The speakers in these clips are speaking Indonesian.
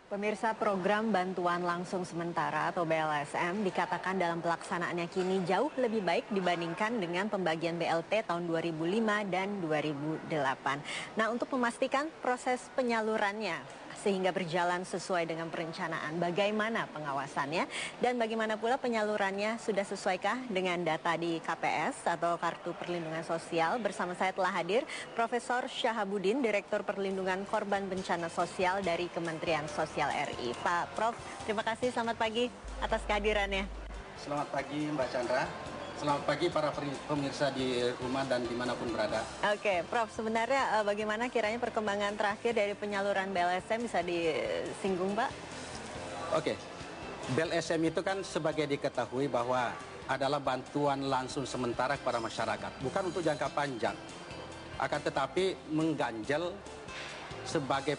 Pemirsa, program bantuan langsung sementara atau BLSM dikatakan dalam pelaksanaannya kini jauh lebih baik dibandingkan dengan pembagian BLT tahun 2005 dan 2008. Nah, untuk memastikan proses penyalurannya sehingga berjalan sesuai dengan perencanaan, bagaimana pengawasannya dan bagaimana pula penyalurannya, sudah sesuaikah dengan data di KPS atau Kartu Perlindungan Sosial? Bersama saya telah hadir Profesor Syahabudin, Direktur Perlindungan Korban Bencana Sosial dari Kementerian Sosial RI. Pak Prof, terima kasih, selamat pagi atas kehadirannya. Selamat pagi Mbak Chandra. Selamat pagi para pemirsa di rumah dan dimanapun berada. Oke, Prof, sebenarnya bagaimana kiranya perkembangan terakhir dari penyaluran BLSM, bisa disinggung, Pak? Oke, BLSM itu kan sebagai diketahui bahwa adalah bantuan langsung sementara kepada masyarakat, bukan untuk jangka panjang. Akan tetapi mengganjal sebagai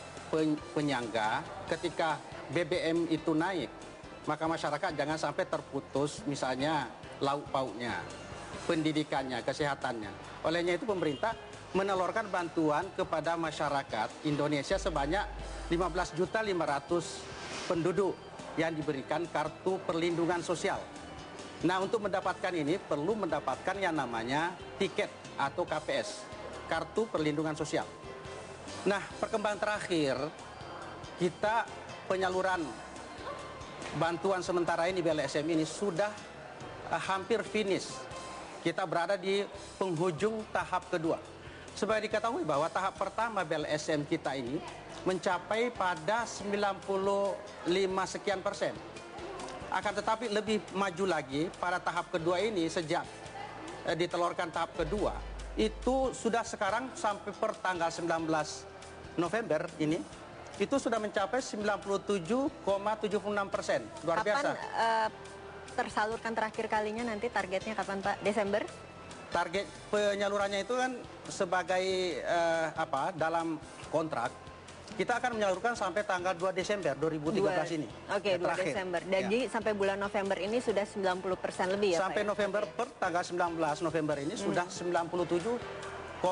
penyangga ketika BBM itu naik, maka masyarakat jangan sampai terputus misalnya lauk pauknya, pendidikannya, kesehatannya. Olehnya itu pemerintah menelurkan bantuan kepada masyarakat Indonesia sebanyak 15.500.000 penduduk yang diberikan kartu perlindungan sosial. Nah, untuk mendapatkan ini perlu mendapatkan yang namanya tiket atau KPS, kartu perlindungan sosial. Nah, perkembangan terakhir kita penyaluran bantuan sementara ini BLSM ini sudah hampir finish. Kita berada di penghujung tahap kedua. Sebagai diketahui bahwa tahap pertama BLSM kita ini mencapai pada 95 sekian persen. Akan tetapi lebih maju lagi pada tahap kedua ini, sejak ditelurkan tahap kedua, itu sudah sekarang sampai per tanggal 19 November ini, itu sudah mencapai 97,76%. Luar biasa. Tersalurkan terakhir kalinya, nanti targetnya kapan, Pak? Desember? Target penyalurannya itu kan sebagai dalam kontrak kita akan menyalurkan sampai tanggal 2 Desember 2013 ini. Oke, 2 Desember. Jadi sampai bulan November ini sudah 90% lebih ya, sampai Pak? November per tanggal 19 November ini sudah 97,76%.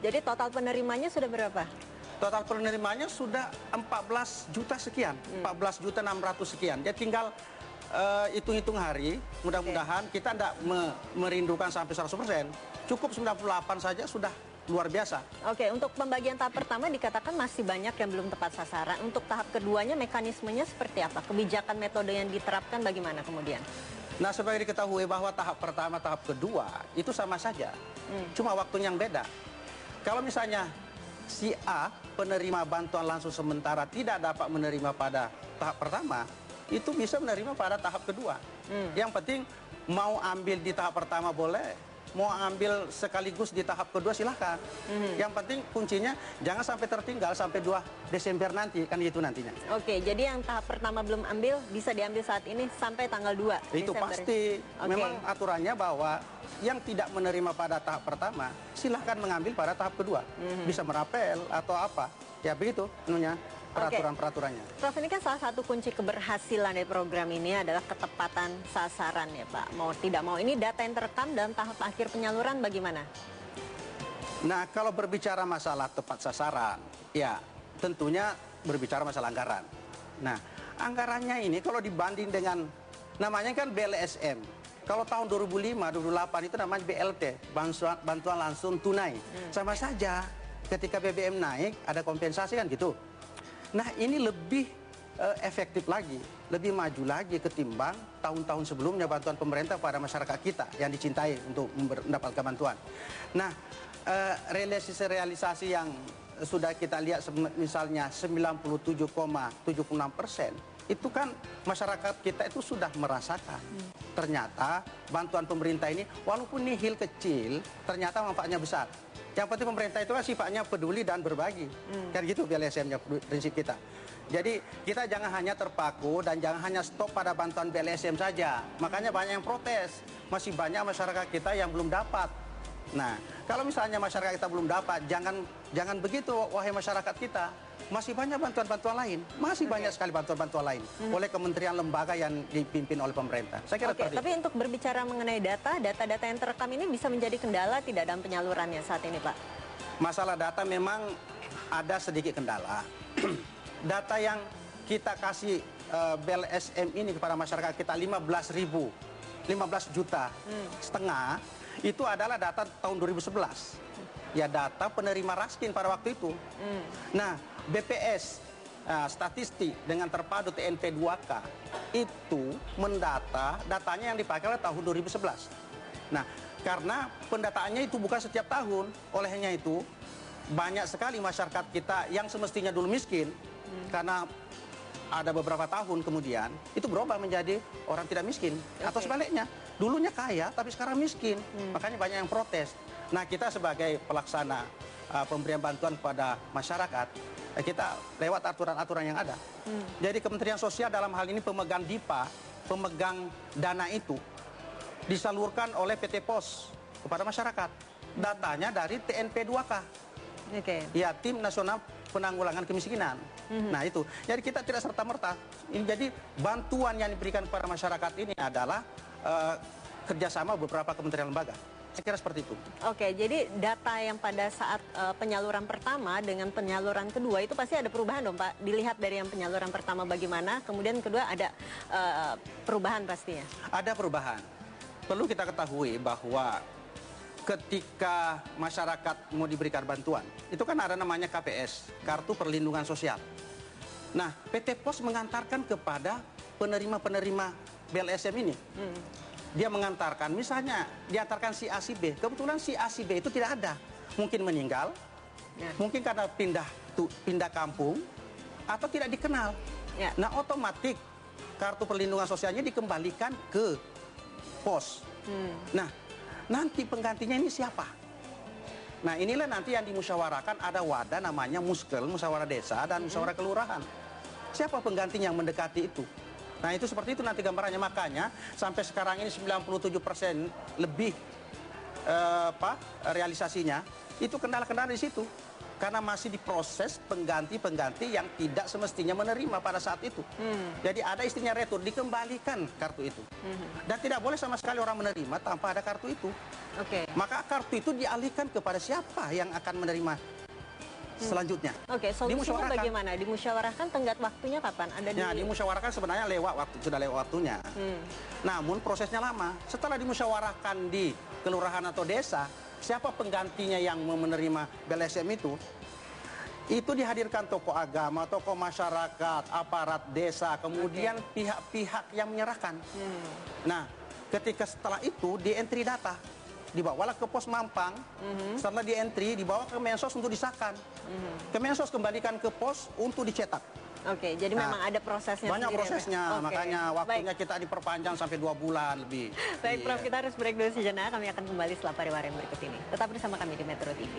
Jadi total penerimanya sudah berapa? Total penerimanya sudah 14 juta sekian, 14.600.000 sekian. Jadi tinggal hitung-hitung hari, mudah-mudahan kita tidak merindukan sampai 100%, cukup 98 saja sudah luar biasa. Oke, untuk pembagian tahap pertama dikatakan masih banyak yang belum tepat sasaran. Untuk tahap keduanya mekanismenya seperti apa? Kebijakan metode yang diterapkan bagaimana kemudian? Nah, sebagai diketahui bahwa tahap pertama, tahap kedua itu sama saja, cuma waktunya yang beda. Kalau misalnya si A penerima bantuan langsung sementara tidak dapat menerima pada tahap pertama, itu bisa menerima pada tahap kedua. Yang penting mau ambil di tahap pertama boleh, mau ambil sekaligus di tahap kedua silahkan. Yang penting kuncinya jangan sampai tertinggal sampai 2 Desember nanti, kan itu nantinya. Oke, jadi yang tahap pertama belum ambil bisa diambil saat ini sampai tanggal 2 itu Desember. Pasti. Memang aturannya bahwa yang tidak menerima pada tahap pertama silahkan mengambil pada tahap kedua. Bisa merapel atau apa, ya begitu namanya peraturan-peraturannya. Prof, ini kan salah satu kunci keberhasilan dari program ini adalah ketepatan sasaran ya, Pak. Mau tidak mau, ini data yang terekam dalam tahap akhir penyaluran bagaimana? Nah, kalau berbicara masalah tepat sasaran, ya tentunya berbicara masalah anggaran. Nah, anggarannya ini kalau dibanding dengan, namanya kan BLSM. Kalau tahun 2005, 2008 itu namanya BLT, bantuan langsung tunai. Sama saja, ketika BBM naik, ada kompensasi kan gitu. Nah, ini lebih efektif lagi, lebih maju lagi ketimbang tahun-tahun sebelumnya bantuan pemerintah pada masyarakat kita yang dicintai untuk mendapatkan bantuan. Nah, realisasi yang sudah kita lihat misalnya 97,76%, itu kan masyarakat kita itu sudah merasakan. Ternyata bantuan pemerintah ini walaupun nihil kecil, ternyata manfaatnya besar. Yang penting pemerintah itu kan sifatnya peduli dan berbagi. Kan gitu BLSM-nya, prinsip kita. Jadi kita jangan hanya terpaku dan jangan hanya stop pada bantuan BLSM saja. Makanya banyak yang protes. Masih banyak masyarakat kita yang belum dapat. Nah, kalau misalnya masyarakat kita belum dapat, jangan begitu wahai masyarakat kita. Masih banyak bantuan-bantuan lain, masih banyak sekali bantuan-bantuan lain oleh kementerian lembaga yang dipimpin oleh pemerintah. Saya kira tapi untuk berbicara mengenai data-data yang terekam ini bisa menjadi kendala tidak dalam penyalurannya saat ini, Pak? Masalah data memang ada sedikit kendala. data yang kita kasih BLSM ini kepada masyarakat kita 15 juta setengah, itu adalah data tahun 2011. Ya, data penerima raskin pada waktu itu. Nah, BPS statistik dengan terpadu TNP 2K itu datanya yang dipakai oleh tahun 2011. Nah, karena pendataannya itu bukan setiap tahun, olehnya itu banyak sekali masyarakat kita yang semestinya dulu miskin karena ada beberapa tahun kemudian itu berubah menjadi orang tidak miskin, atau sebaliknya dulunya kaya tapi sekarang miskin. Makanya banyak yang protes. Nah, kita sebagai pelaksana pemberian bantuan kepada masyarakat, kita lewat aturan-aturan yang ada. Jadi Kementerian Sosial dalam hal ini pemegang DIPA, pemegang dana itu disalurkan oleh PT POS kepada masyarakat. Datanya dari TNP 2K. Ya, Tim Nasional Penanggulangan Kemiskinan. Nah, itu. Jadi kita tidak serta-merta. Jadi bantuan yang diberikan kepada masyarakat ini adalah kerjasama beberapa kementerian lembaga. Saya kira seperti itu. Oke, jadi data yang pada saat penyaluran pertama dengan penyaluran kedua itu pasti ada perubahan dong, Pak. Dilihat dari yang penyaluran pertama bagaimana, kemudian kedua ada perubahan pastinya. Ada perubahan. Perlu kita ketahui bahwa ketika masyarakat mau diberikan bantuan, itu kan ada namanya KPS, Kartu Perlindungan Sosial. Nah, PT POS mengantarkan kepada penerima-penerima BLSM ini. Dia mengantarkan, misalnya diantarkan si A si B, kebetulan si A si B itu tidak ada, mungkin meninggal, mungkin karena pindah kampung, atau tidak dikenal. Nah, otomatis kartu perlindungan sosialnya dikembalikan ke pos. Nah, nanti penggantinya ini siapa? Nah, inilah nanti yang dimusyawarahkan, ada wadah namanya muskel, musyawarah desa dan musyawarah kelurahan. Siapa penggantinya yang mendekati itu? Nah, itu seperti itu nanti gambarannya. Makanya sampai sekarang ini 97% lebih realisasinya itu kendala-kendala di situ. Karena masih diproses pengganti-pengganti yang tidak semestinya menerima pada saat itu. Jadi ada istrinya retur, dikembalikan kartu itu. Dan tidak boleh sama sekali orang menerima tanpa ada kartu itu. Maka kartu itu dialihkan kepada siapa yang akan menerima selanjutnya. Solusinya bagaimana? Dimusyawarahkan tenggat waktunya kapan? Dimusyawarahkan sebenarnya sudah lewat waktunya. Namun prosesnya lama. Setelah dimusyawarahkan di kelurahan atau desa, siapa penggantinya yang menerima BLSM itu dihadirkan tokoh agama, tokoh masyarakat, aparat desa, kemudian pihak-pihak yang menyerahkan. Nah, ketika setelah itu di-entry data, dibawalah ke Pos Mampang, setelah di-entry, dibawa ke Kemensos untuk disahkan. Kemensos kembalikan ke Pos untuk dicetak. Jadi memang ada prosesnya. Banyak prosesnya, makanya waktunya kita diperpanjang sampai 2 bulan lebih. Baik, Prof, kita harus break dulu sejenak. Kami akan kembali setelah pariwara yang berikut ini. Tetap bersama kami di Metro TV.